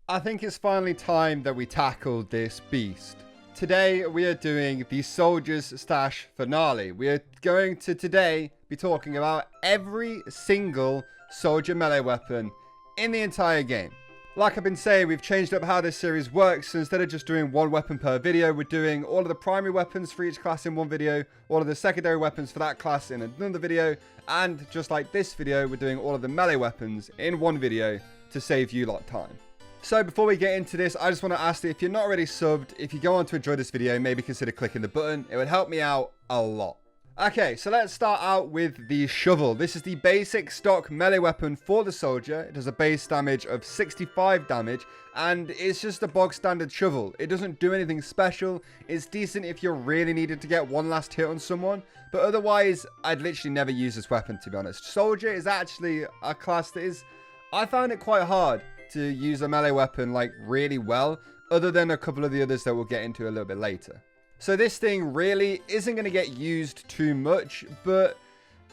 I think it's finally time that we tackle this beast. Today we are doing the Soldier's Stash finale. We are going to today be talking about every single soldier melee weapon in the entire game. Like I've been saying, we've changed up how this series works. So instead of just doing one weapon per video, we're doing all of the primary weapons for each class in one video, all of the secondary weapons for that class in another video, and just like this video, we're doing all of the melee weapons in one video to save you lot time. So before we get into this, I just want to ask that if you're not already subbed, if you go on to enjoy this video, maybe consider clicking the button. It would help me out a lot. Okay, so let's start out with the shovel. This is the basic stock melee weapon for the soldier. It does a base damage of 65 damage, and it's just a bog standard shovel. It doesn't do anything special. It's decent if you're really needed to get one last hit on someone, but otherwise, I'd literally never use this weapon, to be honest. Soldier is actually a class that is, I found it quite hard to use a melee weapon like really well, other than a couple of the others that we'll get into a little bit later. So this thing really isn't going to get used too much, but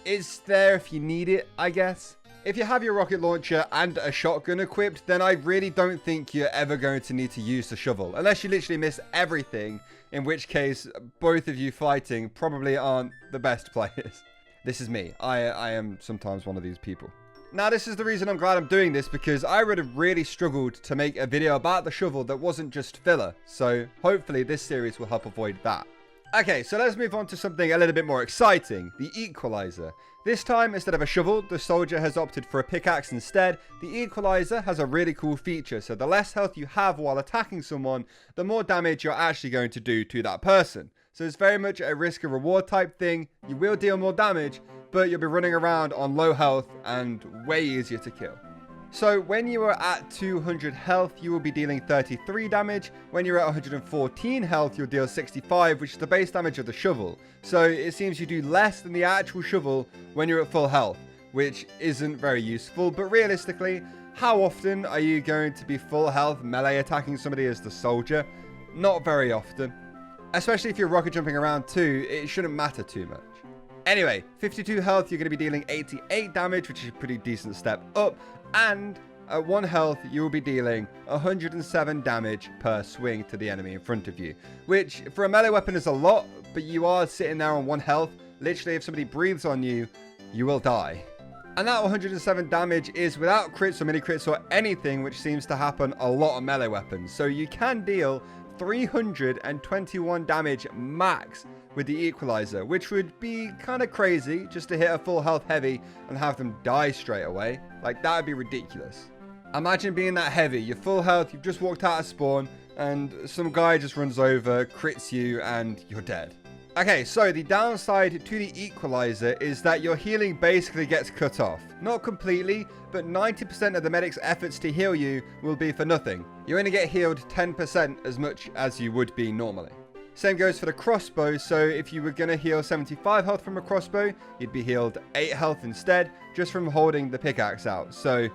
it's there if you need it, I guess. If you have your rocket launcher and a shotgun equipped, then I really don't think you're ever going to need to use the shovel, unless you literally miss everything, in which case both of you fighting probably aren't the best players. This is me. I am sometimes one of these people. Now, this is the reason I'm glad I'm doing this, because I would have really struggled to make a video about the shovel that wasn't just filler. So hopefully this series will help avoid that. Okay, so let's move on to something a little bit more exciting, the equalizer. This time, instead of a shovel, the soldier has opted for a pickaxe instead. The equalizer has a really cool feature, so the less health you have while attacking someone, the more damage you're actually going to do to that person. So it's very much a risk and reward type thing. You will deal more damage, but you'll be running around on low health and way easier to kill. So when you are at 200 health, you will be dealing 33 damage. When you're at 114 health, you'll deal 65, which is the base damage of the shovel. So it seems you do less than the actual shovel when you're at full health, which isn't very useful. But realistically, how often are you going to be full health melee attacking somebody as the soldier? Not very often. Especially if you're rocket jumping around too, it shouldn't matter too much. Anyway, 52 health, you're going to be dealing 88 damage, which is a pretty decent step up. And at 1 health, you will be dealing 107 damage per swing to the enemy in front of you. Which, for a melee weapon, is a lot, but you are sitting there on 1 health. Literally, if somebody breathes on you, you will die. And that 107 damage is without crits or mini crits or anything, which seems to happen a lot of melee weapons. So you can deal 321 damage max with the equalizer, which would be kind of crazy just to hit a full health heavy and have them die straight away. Like, that would be ridiculous. Imagine being that heavy, you're full health, you've just walked out of spawn, and some guy just runs over, crits you, and you're dead. Okay, so the downside to the equalizer is that your healing basically gets cut off. Not completely, but 90% of the medic's efforts to heal you will be for nothing. You only get healed 10% as much as you would be normally. Same goes for the crossbow, so if you were going to heal 75 health from a crossbow, you'd be healed 8 health instead, just from holding the pickaxe out. So,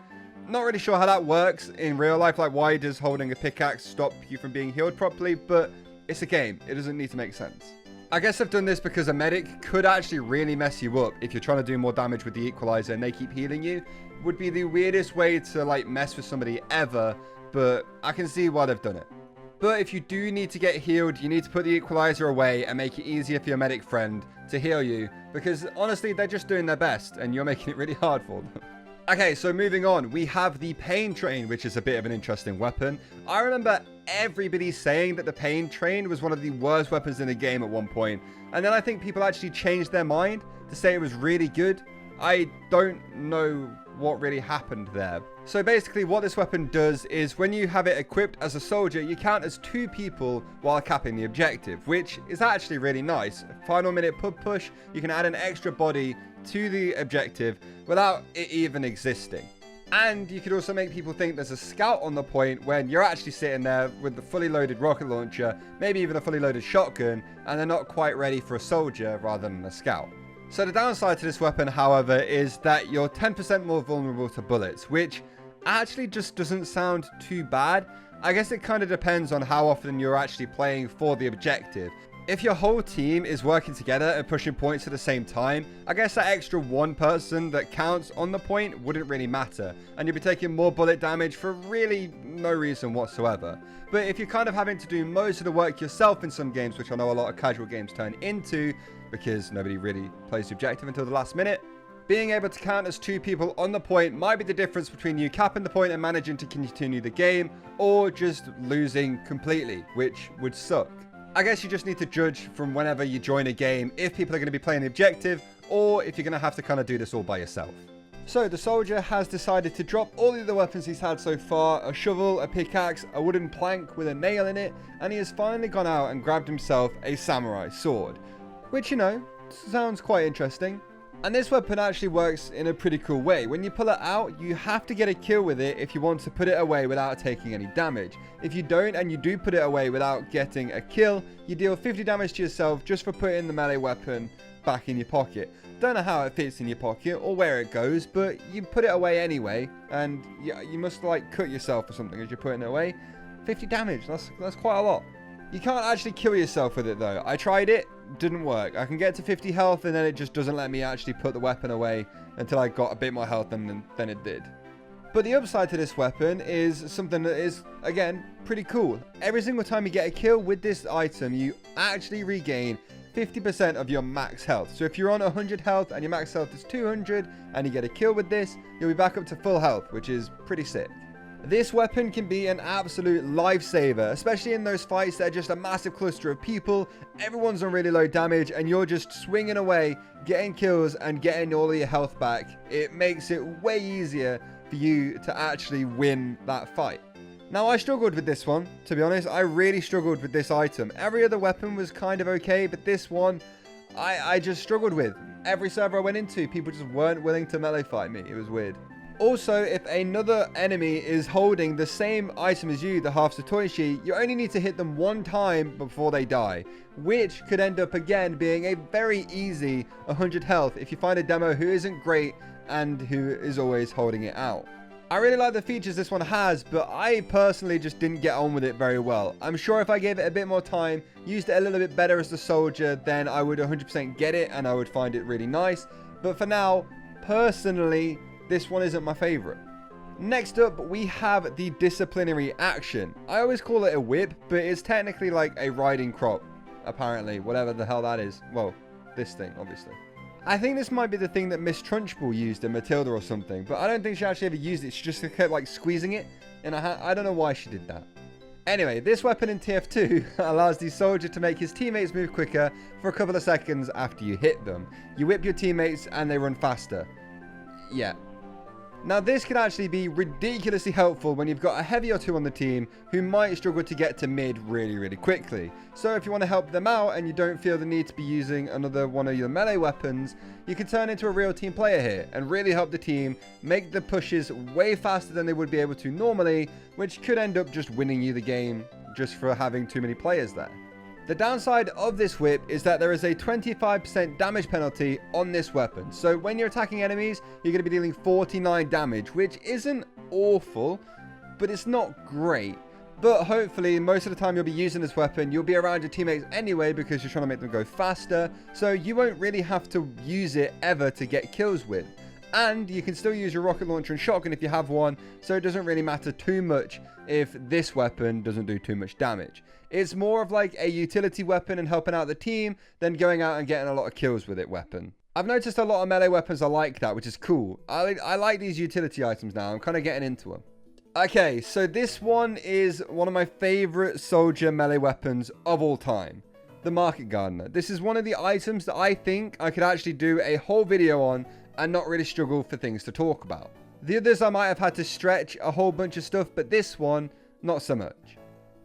not really sure how that works in real life, like why does holding a pickaxe stop you from being healed properly, but it's a game, it doesn't need to make sense. I guess I've done this because a medic could actually really mess you up if you're trying to do more damage with the equalizer and they keep healing you. Would be the weirdest way to like mess with somebody ever, but I can see why they've done it. But if you do need to get healed, you need to put the equalizer away and make it easier for your medic friend to heal you, because honestly, they're just doing their best and you're making it really hard for them. Okay, so moving on, we have the pain train, which is a bit of an interesting weapon. I remember everybody saying that the pain train was one of the worst weapons in the game at one point, and then I think people actually changed their mind to say it was really good. I don't know what really happened there. So basically what this weapon does is when you have it equipped as a soldier, you count as 2 people while capping the objective, which is actually really nice. Final minute pub push, you can add an extra body to the objective without it even existing. And you could also make people think there's a scout on the point when you're actually sitting there with the fully loaded rocket launcher, maybe even a fully loaded shotgun, and they're not quite ready for a soldier rather than a scout. So the downside to this weapon, however, is that you're 10% more vulnerable to bullets, which actually just doesn't sound too bad. I guess it kind of depends on how often you're actually playing for the objective. If your whole team is working together and pushing points at the same time, I guess that extra one person that counts on the point wouldn't really matter, and you'd be taking more bullet damage for really no reason whatsoever. But if you're kind of having to do most of the work yourself in some games, which I know a lot of casual games turn into, because nobody really plays the objective until the last minute, being able to count as two people on the point might be the difference between you capping the point and managing to continue the game, or just losing completely, which would suck. I guess you just need to judge from whenever you join a game if people are going to be playing the objective, or if you're going to have to kind of do this all by yourself. So the soldier has decided to drop all the other weapons he's had so far: a shovel, a pickaxe, a wooden plank with a nail in it, and he has finally gone out and grabbed himself a samurai sword, which, you know, sounds quite interesting. And this weapon actually works in a pretty cool way. When you pull it out, you have to get a kill with it if you want to put it away without taking any damage. If you don't, and you do put it away without getting a kill, you deal 50 damage to yourself just for putting the melee weapon back in your pocket. Don't know how it fits in your pocket or where it goes, but you put it away anyway, and you must like cut yourself or something as you're putting it away. 50 damage, that's quite a lot. You can't actually kill yourself with it though. I tried it, didn't work. I can get to 50 health and then it just doesn't let me actually put the weapon away until I got a bit more health than it did. But the upside to this weapon is something that is, again, pretty cool. Every single time you get a kill with this item, you actually regain 50% of your max health. So if you're on 100 health and your max health is 200 and you get a kill with this, you'll be back up to full health, which is pretty sick. This weapon can be an absolute lifesaver, especially in those fights that are just a massive cluster of people, everyone's on really low damage, and you're just swinging away, getting kills and getting all of your health back. It makes it way easier for you to actually win that fight. Now, I struggled with this one, to be honest. I really struggled with this item. Every other weapon was kind of okay, but this one, I just struggled with. Every server I went into, people just weren't willing to melee fight me. It was weird. Also, if another enemy is holding the same item as you, the half-zatoichi, you only need to hit them one time before they die, which could end up again being a very easy 100 health if you find a demo who isn't great and who is always holding it out. I really like the features this one has, but I personally just didn't get on with it very well. I'm sure if I gave it a bit more time, used it a little bit better as the soldier, then I would 100% get it and I would find it really nice. But for now, personally, this one isn't my favorite. Next up, we have the disciplinary action. I always call it a whip, but it's technically like a riding crop, apparently, whatever the hell that is. Well, this thing, obviously. I think this might be the thing that Miss Trunchbull used in Matilda or something, but I don't think she actually ever used it. She just kept like squeezing it, and I don't know why she did that. Anyway, this weapon in TF2 allows the soldier to make his teammates move quicker for a couple of seconds after you hit them. You whip your teammates and they run faster. Yeah. Now, this can actually be ridiculously helpful when you've got a heavy or two on the team who might struggle to get to mid really quickly. So if you want to help them out and you don't feel the need to be using another one of your melee weapons, you can turn into a real team player here and really help the team make the pushes way faster than they would be able to normally, which could end up just winning you the game just for having too many players there. The downside of this whip is that there is a 25% damage penalty on this weapon. So when you're attacking enemies, you're going to be dealing 49 damage, which isn't awful, but it's not great. But hopefully, most of the time you'll be using this weapon, you'll be around your teammates anyway because you're trying to make them go faster. So you won't really have to use it ever to get kills with. And you can still use your rocket launcher and shotgun if you have one, so it doesn't really matter too much if this weapon doesn't do too much damage. It's more of like a utility weapon and helping out the team than going out and getting a lot of kills with it weapon. I've noticed a lot of melee weapons are like that, which is cool. I like these utility items now. I'm kind of getting into them. Okay, so this one is one of my favorite soldier melee weapons of all time. The Market Gardener. This is one of the items that I think I could actually do a whole video on and not really struggle for things to talk about. The others I might have had to stretch a whole bunch of stuff, but this one, not so much.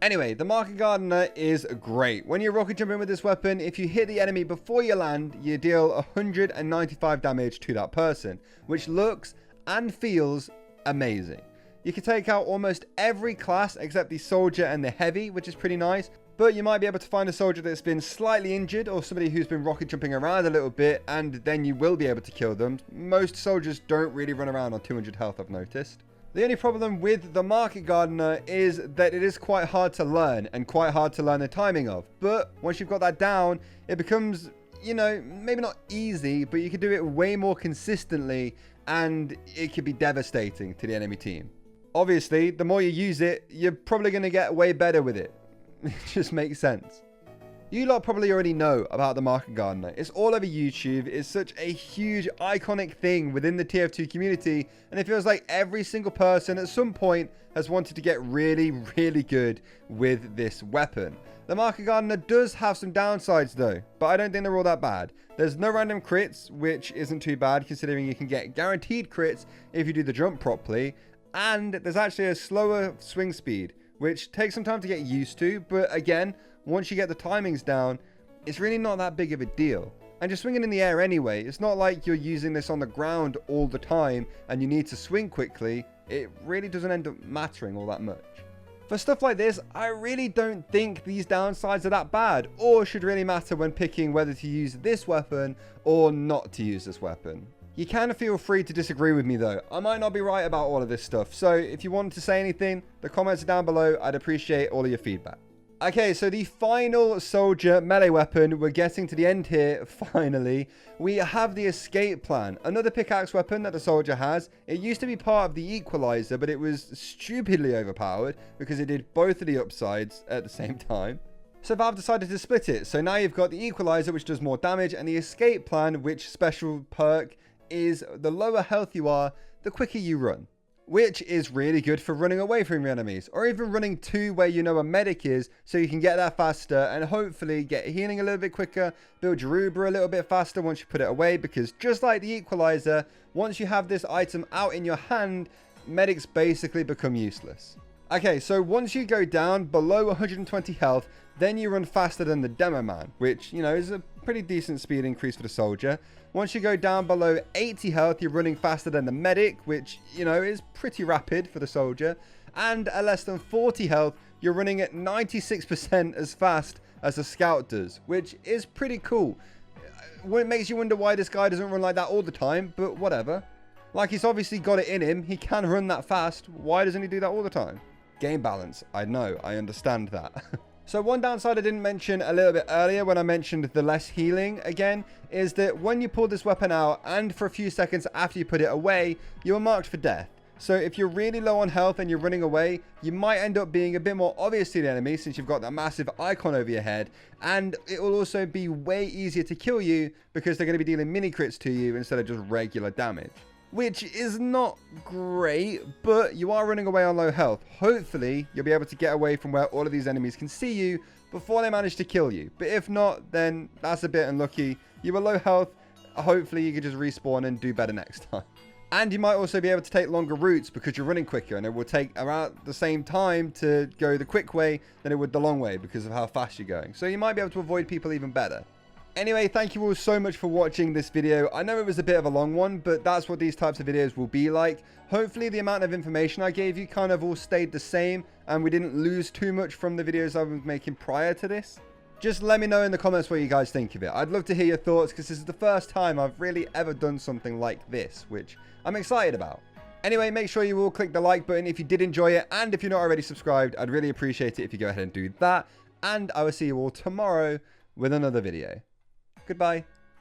Anyway, the Market Gardener is great. When you're rocket jumping with this weapon, if you hit the enemy before you land, you deal 195 damage to that person, which looks and feels amazing. You can take out almost every class except the soldier and the heavy, which is pretty nice. But you might be able to find a soldier that's been slightly injured or somebody who's been rocket jumping around a little bit, and then you will be able to kill them. Most soldiers don't really run around on 200 health, I've noticed. The only problem with the Market Gardener is that it is quite hard to learn and quite hard to learn the timing of. But once you've got that down, it becomes, you know, maybe not easy, but you can do it way more consistently and it could be devastating to the enemy team. Obviously, the more you use it, you're probably going to get way better with it. It just makes sense. You lot probably already know about the Market Gardener. It's all over YouTube. It's such a huge, iconic thing within the TF2 community. And it feels like every single person at some point has wanted to get really, really good with this weapon. The Market Gardener does have some downsides though, but I don't think they're all that bad. There's no random crits, which isn't too bad considering you can get guaranteed crits if you do the jump properly. And there's actually a slower swing speed, which takes some time to get used to. But again, once you get the timings down, it's really not that big of a deal. And you're swinging in the air anyway. It's not like you're using this on the ground all the time and you need to swing quickly. It really doesn't end up mattering all that much. For stuff like this, I really don't think these downsides are that bad or should really matter when picking whether to use this weapon or not to use this weapon. You can feel free to disagree with me though. I might not be right about all of this stuff. So if you wanted to say anything, the comments are down below. I'd appreciate all of your feedback. Okay, so the final soldier melee weapon, we're getting to the end here, finally. We have the escape plan, another pickaxe weapon that the soldier has. It used to be part of the equalizer, but it was stupidly overpowered because it did both of the upsides at the same time. So Valve decided to split it. So now you've got the equalizer, which does more damage, and the escape plan, which special perk is the lower health you are, the quicker you run. Which is really good for running away from your enemies, or even running to where you know a medic is, so you can get there faster and hopefully get healing a little bit quicker, build your Uber a little bit faster once you put it away, because just like the equalizer, once you have this item out in your hand, medics basically become useless. Okay, so once you go down below 120 health, then you run faster than the demo man, which, you know, is a pretty decent speed increase for the soldier. Once you go down below 80 health, you're running faster than the medic, which, you know, is pretty rapid for the soldier. And at less than 40 health, you're running at 96% as fast as the scout does, which is pretty cool. It makes you wonder why this guy doesn't run like that all the time, but whatever. Like, he's obviously got it in him. He can run that fast. Why doesn't he do that all the time? Game balance. I know. I understand that. So one downside I didn't mention a little bit earlier when I mentioned the less healing again, is that when you pull this weapon out and for a few seconds after you put it away, you are marked for death. So if you're really low on health and you're running away, you might end up being a bit more obvious to the enemy since you've got that massive icon over your head. And it will also be way easier to kill you because they're going to be dealing mini crits to you instead of just regular damage. Which is not great, but you are running away on low health. Hopefully, you'll be able to get away from where all of these enemies can see you before they manage to kill you. But if not, then that's a bit unlucky. You were low health. Hopefully, you can just respawn and do better next time. And you might also be able to take longer routes because you're running quicker, and it will take around the same time to go the quick way than it would the long way because of how fast you're going. So you might be able to avoid people even better. Anyway, thank you all so much for watching this video. I know it was a bit of a long one, but that's what these types of videos will be like. Hopefully the amount of information I gave you kind of all stayed the same and we didn't lose too much from the videos I was making prior to this. Just let me know in the comments what you guys think of it. I'd love to hear your thoughts because this is the first time I've really ever done something like this, which I'm excited about. Anyway, make sure you all click the like button if you did enjoy it, and if you're not already subscribed, I'd really appreciate it if you go ahead and do that. And I will see you all tomorrow with another video. Goodbye.